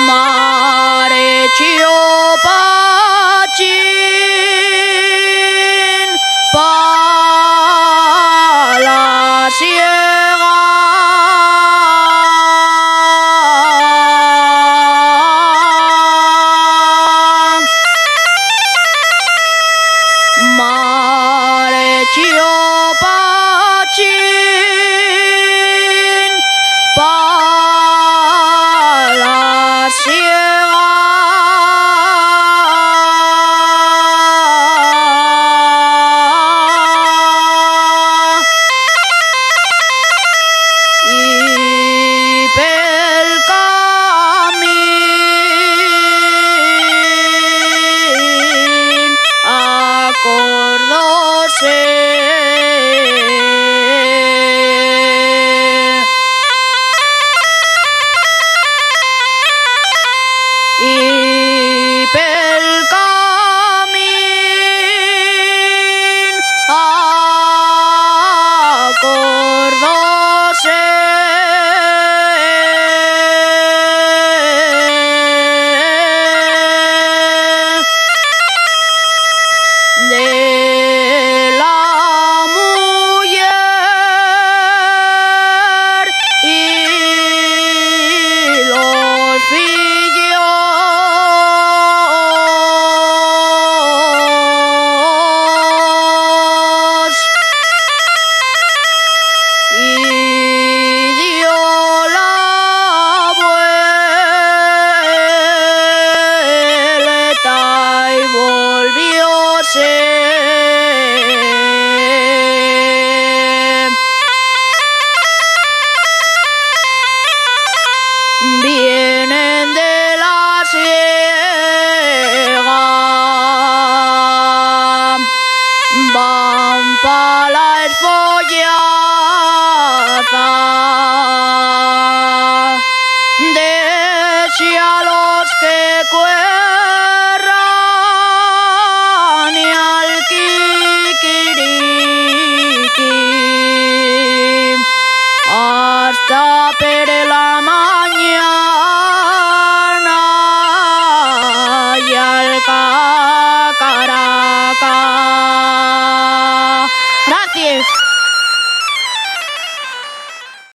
Mareció Pachín pa la siega. Mareció Pachín pa la siega. I pel camí acordóse i pel camí acordóse de la mujer y los fillos y dio la vuelta y volvióse. Vienen de la siega, van pa' la esfollaza, decía los que cuerran y al kikiriki hasta Perela